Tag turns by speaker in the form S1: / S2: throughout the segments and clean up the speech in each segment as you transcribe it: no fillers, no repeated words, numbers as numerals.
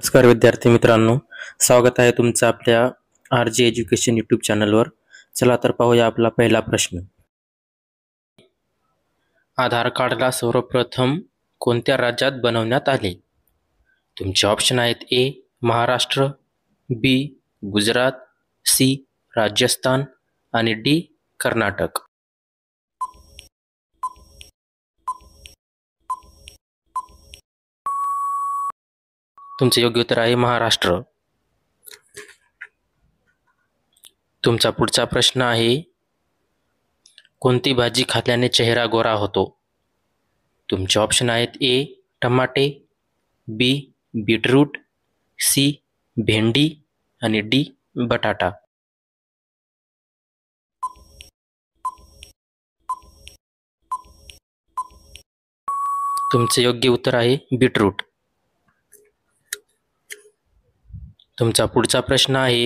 S1: नमस्कार विद्यार्थी मित्रांनो, स्वागत आहे तुमचं आपल्या RG एज्युकेशन यूट्यूब चॅनलवर. चला तर पाहूया आपला पहिला प्रश्न. आधार कार्डला सर्वप्रथम कोणत्या राज्यात बनवण्यात आले? तुमचे ऑप्शन आहेत: ए महाराष्ट्र, बी गुजरात, सी राजस्थान आणि डी कर्नाटक. तुमचे योग्य उत्तर आहे महाराष्ट्र. तुमचा पुढचा प्रश्न आहे: कोणती भाजी खाल्ल्याने चेहरा गोरा होतो? तुमचे ऑप्शन आहेत: ए टमाटे, बी बीटरूट, सी भेंडी आणि डी बटाटा. तुमचे योग्य उत्तर आहे बीटरूट. तुमचा पुढचा प्रश्न आहे: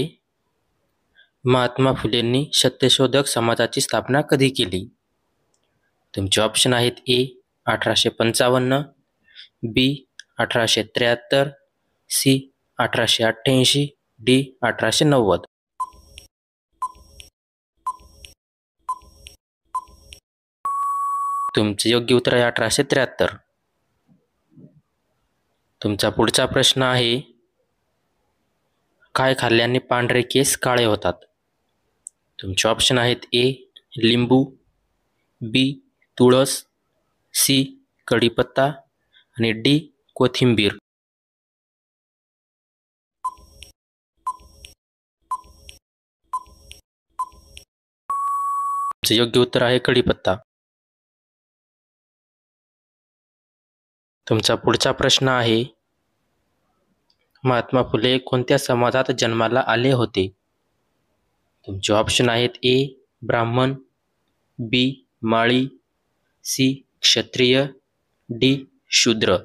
S1: महात्मा फुलेंनी सत्यशोधक समाजाची स्थापना कधी केली? तुमचे ऑप्शन आहेत: ए 1855, बी 1873, सी 1888, डी 1890. तुमचे योग्य उत्तर आहे 1873. तुमचा पुढचा प्रश्न आहे: काय खाल्ल्याने पांढरे केस काळे होतात? तुमचे ऑप्शन आहेत: ए लिंबू, बी तुळस, सी कढीपत्ता आणि डी कोथिंबीर. तुमचे योग्य उत्तर आहे कढीपत्ता. तुमचा पुढचा प्रश्न आहे: महात्मा फुले कोणत्या समाजात जन्माला आले होते? तुमचे ऑप्शन आहेत: ए ब्राह्मण, बी माळी, सी क्षत्रिय, डी शूद्र.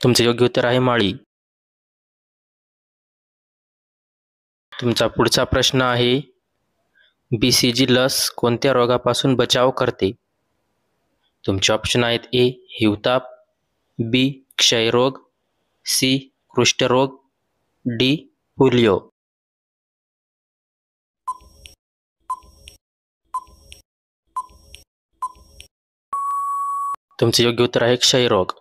S1: तुमचे योग्य उत्तर आहे माळी. तुमचा पुढचा प्रश्न आहे: BCG लस कोणत्या रोगापासून बचाव करते? तुमचे ऑप्शन आहेत: ए हिवताप, बी क्षयरोग, सी कुष्ठरोग, डी पोलिओ. तुमचे योग्य उत्तर आहे क्षयरोग.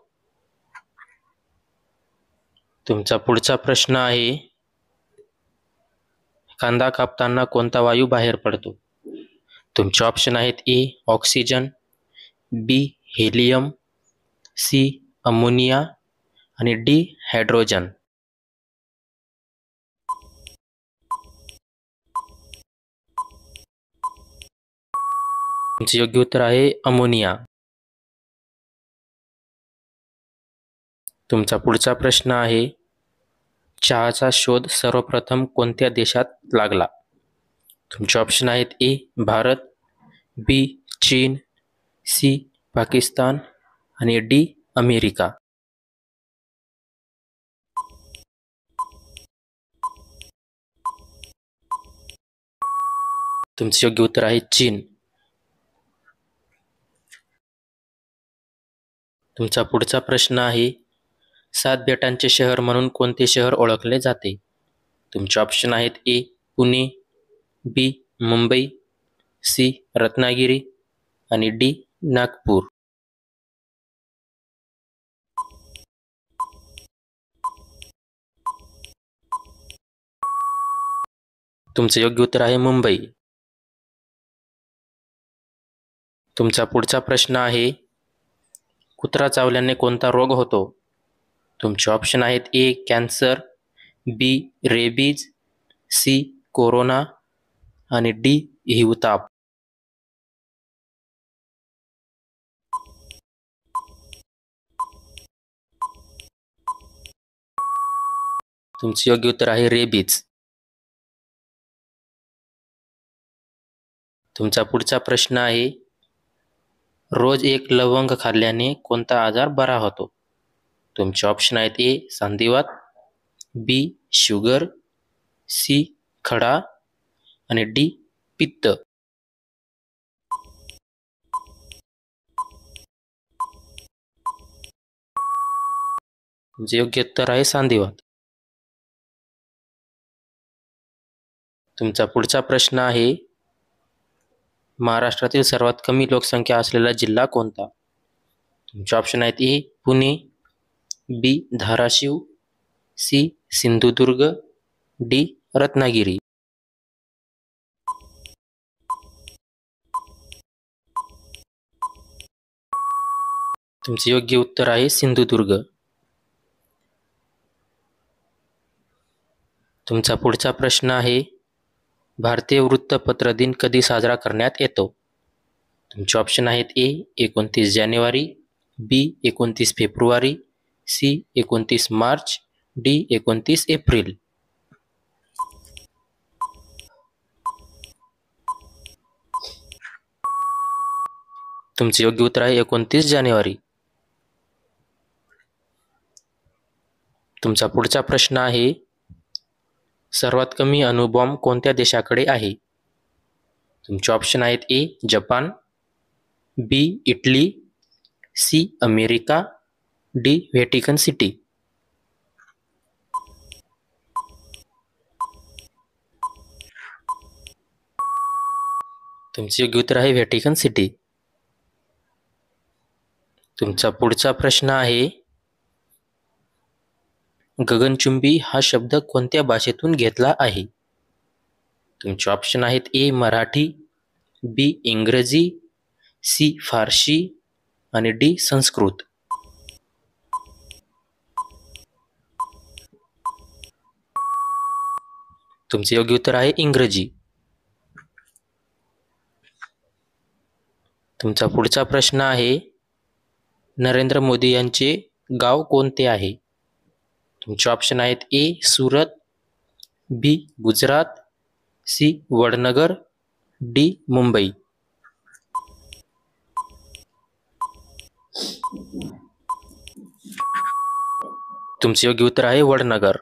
S1: तुमचा पुढचा प्रश्न आहे: कांदा कापताना कोणता वायू बाहेर पडतो? तुमचे ऑप्शन आहेत: ए ऑक्सिजन, बी हेलियम, सी अमोनिया आणि डी हायड्रोजन. तुमचे योग्य उत्तर आहे अमोनिया. तुमचा पुढचा प्रश्न आहे: चहाचा शोध सर्वप्रथम कोणत्या देशात लागला? तुमचे ऑप्शन आहेत: ए भारत, बी चीन, सी पाकिस्तान आणि डी अमेरिका. तुमचे योग्य उत्तर आहे चीन. तुमचा पुढचा प्रश्न आहे: 7 बेटांचे शहर म्हणून कोणते शहर ओळखले जाते? तुमचे ऑप्शन आहेत: ए पुणे, बी मुंबई, सी रत्नागिरी आणि डी नागपूर. तुमचे योग्य उत्तर आहे मुंबई. तुमचा पुढचा प्रश्न आहे: कुत्रा चावल्याने कोणता रोग होतो? तुमचे ऑप्शन आहेत: ए कॅन्सर, बी रेबीज, सी कोरोना आणि डी हिवताप. तुमचे योग्य उत्तर आहे रेबीज. तुमचा पुढचा प्रश्न आहे: रोज एक लवंग खाल्ल्याने कोणता आजार बरा होतो? तुमचे ऑप्शन आहेत: ए संधिवात, बी शुगर, सी खडा आणि डी पित्त. तुमचे योग्य उत्तर आहे सांधिवात. तुमचा पुढचा प्रश्न आहे, महाराष्ट्रातील सर्वात कमी लोकसंख्या असलेला जिल्हा कोणता? तुमचे ऑप्शन आहेत: ए पुणे, बी धाराशिव, सी सिंधुदुर्ग, डी रत्नागिरी. तुमचे योग्य उत्तर आहे सिंधुदुर्ग. तुमचा पुढचा प्रश्न आहे, भारतीय वृत्तपत्र दिन कधी साजरा करण्यात येतो? तुमचे ऑप्शन आहेत: ए 29 जानेवारी, बी 29 फेब्रुवारी, सी 29 मार्च, डी 29 एप्रिल. तुमचे योग्य उत्तर आहे 29 जानेवारी. तुमचा पुढचा प्रश्न आहे, सर्वात कमी अणुबॉम्ब कोणत्या देशाकडे आहे? तुमचे ऑप्शन आहेत: A Japan, B Italy, C America, D Vatican City. तुमचे योग्य उत्तर आहे व्हॅटिकन सिटी. तुमचा पुढचा प्रश्न आहे, गगनचुंबी हा शब्द कोणत्या भाषेतून घेतला आहे? तुमचे ऑप्शन आहेत: ए मराठी, बी इंग्रजी, सी फारसी आणि डी संस्कृत. तुमचे योग्य उत्तर आहे इंग्रजी. तुमचा पुढचा प्रश्न आहे, नरेंद्र मोदी यांचे गाव कोणते आहे? तुमचे ऑप्शन आहेत: ए सुरत, बी गुजरात, सी वडनगर, डी मुंबई. तुमचे योग्य उत्तर आहे वडनगर.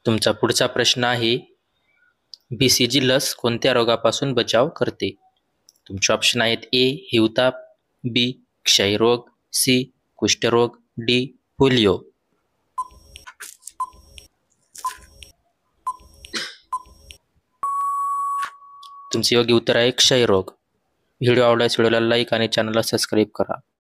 S1: तुमचा पुढचा प्रश्न आहे, BCG लस कोणत्या रोगापासून बचाव करते? तुमचे ऑप्शन आहेत: ए हिवताप, बी क्षयरोग, सी कुष्ठरोग, डी पोलिओ. तुमचे योग्य उत्तर आहे क्षयरोग. व्हिडिओ आवडल्यास व्हिडिओला लाईक आणि चॅनलला सबस्क्राईब करा.